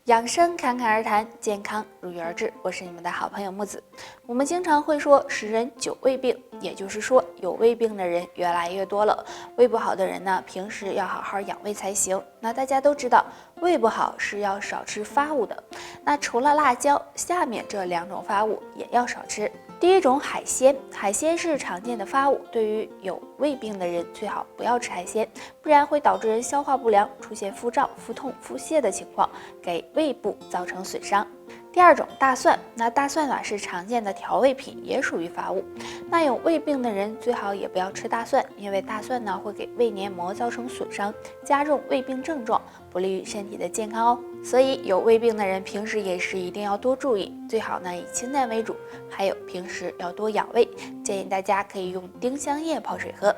养生侃侃而谈，健康如约而至。我是你们的好朋友木子。我们经常会说10人9胃病，也就是说有胃病的人越来越多了。胃不好的人呢，平时要好好养胃才行。那大家都知道，胃不好是要少吃发物的。那除了辣椒，下面这2种发物也要少吃。第一种海鲜，海鲜是常见的发物，对于有胃病的人最好不要吃海鲜，不然会导致人消化不良，出现腹胀、腹痛、腹泻的情况，给胃部造成损伤。第二种大蒜，那大蒜呢是常见的调味品，也属于发物。那有胃病的人最好也不要吃大蒜，因为大蒜呢会给胃黏膜造成损伤，加重胃病症状，不利于身体的健康哦。所以有胃病的人平时饮食一定要多注意，最好呢以清淡为主，还有平时要多养胃，建议大家可以用丁香叶泡水喝。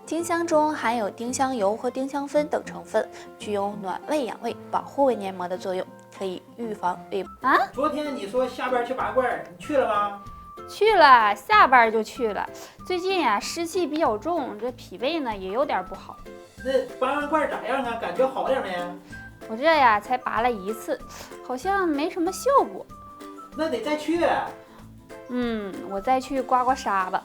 丁香中含有丁香油和丁香酚等成分，具有暖胃养胃、保护胃黏膜的作用，可以预防胃啊。昨天你说下班去拔罐，你去了吗？去了，下班就去了。最近呀，湿气比较重，这脾胃呢也有点不好。那拔完罐咋样啊？感觉好点没？我这呀才拔了1次，好像没什么效果。那得再去。我再去刮刮痧吧。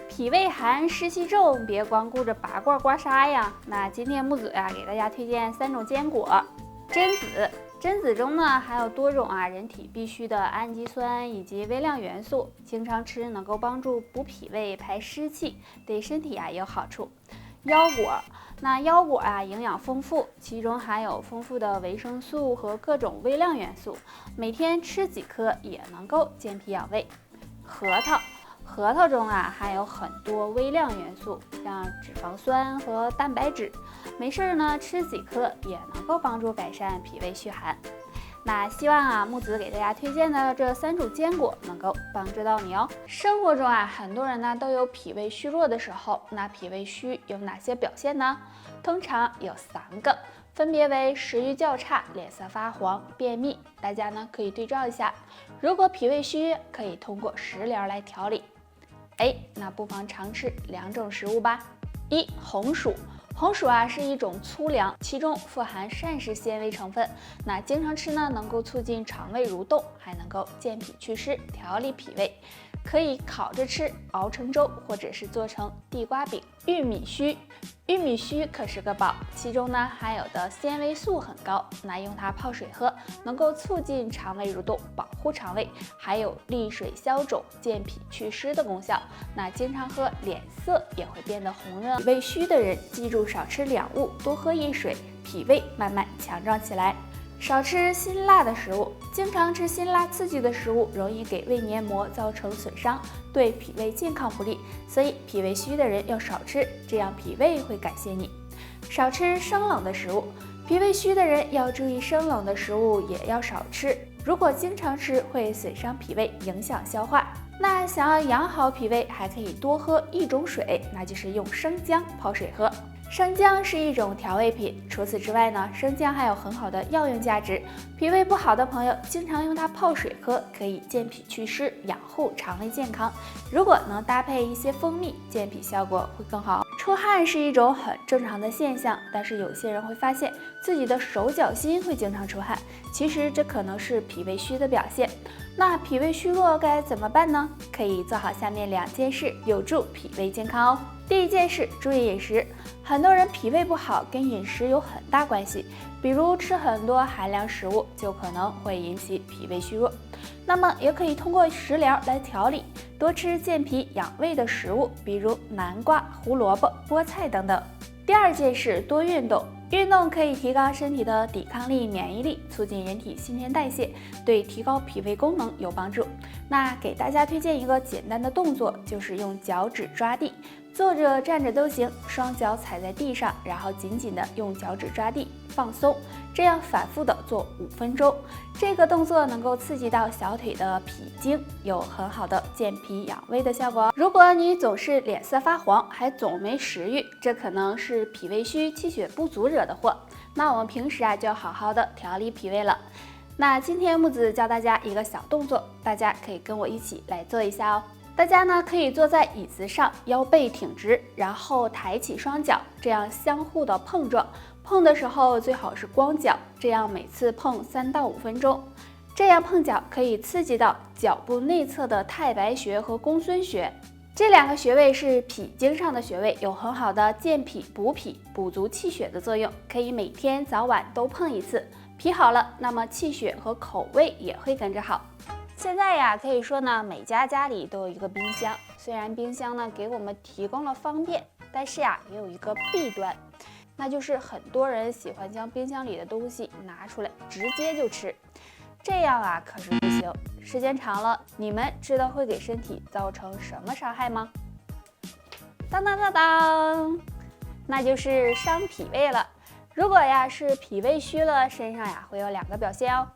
脾胃寒、湿气重，别光顾着拔罐刮痧呀。那今天木子呀给大家推荐3种坚果：榛子。榛子中呢含有多种人体必需的氨基酸以及微量元素，经常吃能够帮助补脾胃、排湿气，对身体有好处。腰果，那腰果营养丰富，其中含有丰富的维生素和各种微量元素，每天吃几颗也能够健脾养胃。核桃中含有很多微量元素，像脂肪酸和蛋白质，没事呢吃几颗也能够帮助改善脾胃虚寒。那希望木子给大家推荐的这3种坚果能够帮助到你哦。生活中很多人呢都有脾胃虚弱的时候，那脾胃虚有哪些表现呢？通常有3个，分别为食欲较差、脸色发黄、便秘。大家呢可以对照一下，如果脾胃虚，可以通过食疗来调理。那不妨常吃2种食物吧。1. 红薯。红薯是一种粗粮，其中富含膳食纤维成分。那经常吃呢，能够促进肠胃蠕动，还能够健脾祛湿，调理脾胃。可以烤着吃，熬成粥，或者是做成地瓜饼。玉米须，玉米须可是个宝，其中呢含有的纤维素很高，那用它泡水喝，能够促进肠胃蠕动，保护肠胃，还有利水消肿、健脾祛湿的功效。那经常喝，脸色也会变得红润。脾胃虚的人，记住少吃2物，多喝一水，脾胃慢慢强壮起来。少吃辛辣的食物，经常吃辛辣刺激的食物，容易给胃黏膜造成损伤，对脾胃健康不利，所以脾胃虚的人要少吃，这样脾胃会感谢你。少吃生冷的食物，脾胃虚的人要注意生冷的食物也要少吃，如果经常吃会损伤脾胃，影响消化。那想要养好脾胃，还可以多喝一种水，那就是用生姜泡水喝。生姜是一种调味品，除此之外呢，生姜还有很好的药用价值。脾胃不好的朋友经常用它泡水喝，可以健脾祛湿，养护肠胃健康。如果能搭配一些蜂蜜，健脾效果会更好。出汗是一种很正常的现象，但是有些人会发现自己的手脚心会经常出汗，其实这可能是脾胃虚的表现。那脾胃虚弱该怎么办呢？可以做好下面2件事，有助脾胃健康哦。第1件事，注意饮食。很多人脾胃不好跟饮食有很大关系，比如吃很多寒凉食物就可能会引起脾胃虚弱。那么也可以通过食疗来调理，多吃健脾养胃的食物，比如南瓜、胡萝卜、菠菜等等。第2件事，多运动。运动可以提高身体的抵抗力、免疫力，促进人体新陈代谢，对提高脾胃功能有帮助。那给大家推荐一个简单的动作，就是用脚趾抓地，坐着站着都行，双脚踩在地上，然后紧紧的用脚趾抓地，放松，这样反复的做5分钟。这个动作能够刺激到小腿的脾经，有很好的健脾养胃的效果。如果你总是脸色发黄，还总没食欲，这可能是脾胃虚、气血不足惹的祸。那我们平时就要好好的调理脾胃了。那今天木子教大家一个小动作，大家可以跟我一起来做一下哦。大家呢可以坐在椅子上，腰背挺直，然后抬起双脚，这样相互的碰撞，碰的时候最好是光脚，这样每次碰3到5分钟。这样碰脚可以刺激到脚部内侧的太白穴和公孙穴，这2个穴位是脾经上的穴位，有很好的健脾补脾、补足气血的作用，可以每天早晚都碰一次。脾好了，那么气血和口味也会跟着好。现在呀，可以说呢，每家家里都有一个冰箱。虽然冰箱呢给我们提供了方便，但是呀，也有一个弊端，那就是很多人喜欢将冰箱里的东西拿出来直接就吃，这样啊可是不行。时间长了，你们知道会给身体造成什么伤害吗？当当当当，那就是伤脾胃了。如果呀是脾胃虚了，身上呀会有2个表现哦。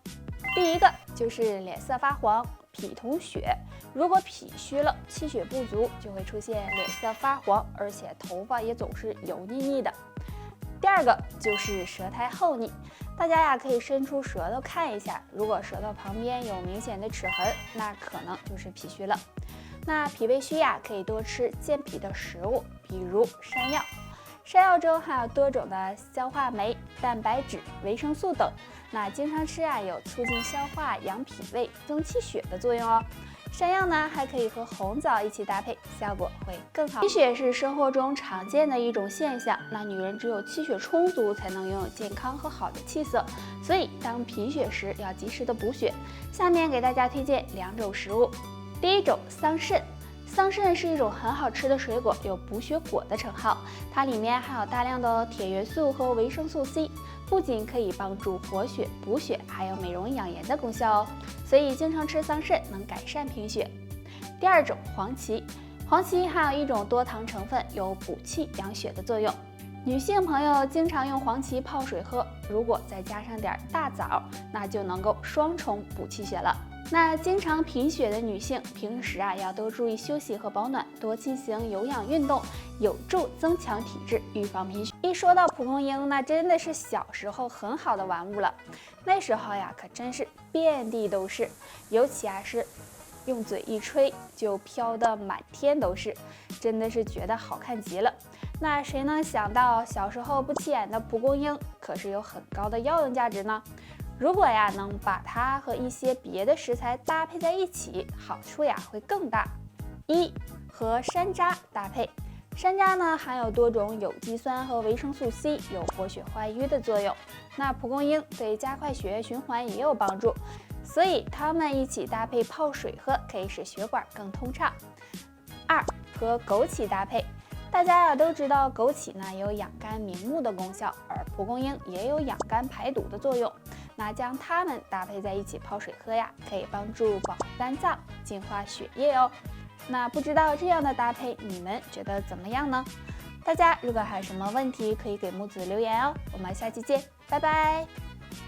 第一个就是脸色发黄，脾同血。如果脾虚了，气血不足，就会出现脸色发黄，而且头发也总是油腻腻的。第二个就是舌苔厚腻，大家呀可以伸出舌头看一下，如果舌头旁边有明显的齿痕，那可能就是脾虚了。那脾胃虚呀，可以多吃健脾的食物，比如山药。山药中含有多种的消化酶、蛋白质、维生素等，那经常吃啊，有促进消化、养脾胃、增气血的作用哦。山药呢，还可以和红枣一起搭配，效果会更好。气血是生活中常见的一种现象，那女人只有气血充足，才能拥有健康和好的气色。所以当贫血时，要及时的补血。下面给大家推荐2种食物。第一种，桑葚。桑葚是一种很好吃的水果，有补血果的称号。它里面含有大量的铁元素和维生素 C， 不仅可以帮助活血补血，还有美容养颜的功效哦。所以经常吃桑葚能改善贫血。第二种，黄芪。黄芪含有一种多糖成分，有补气养血的作用。女性朋友经常用黄芪泡水喝，如果再加上点大枣，那就能够双重补气血了。那经常贫血的女性，平时啊要多注意休息和保暖，多进行有氧运动，有助增强体质，预防贫血。一说到蒲公英，那真的是小时候很好的玩物了。那时候呀，可真是遍地都是，尤其啊是用嘴一吹就飘得满天都是，真的是觉得好看极了。那谁能想到小时候不起眼的蒲公英，可是有很高的药用价值呢？如果呀能把它和一些别的食材搭配在一起，好处呀会更大。1. 和山楂搭配，山楂呢含有多种有机酸和维生素 C， 有活血化瘀的作用。那蒲公英对加快血液循环也有帮助，所以它们一起搭配泡水喝，可以使血管更通畅。2. 和枸杞搭配。大家呀都知道枸杞呢有养肝明目的功效，而蒲公英也有养肝排毒的作用。那将它们搭配在一起泡水喝呀，可以帮助保护肝脏、净化血液哦。那不知道这样的搭配你们觉得怎么样呢？大家如果还有什么问题，可以给木子留言哦。我们下期见，拜拜。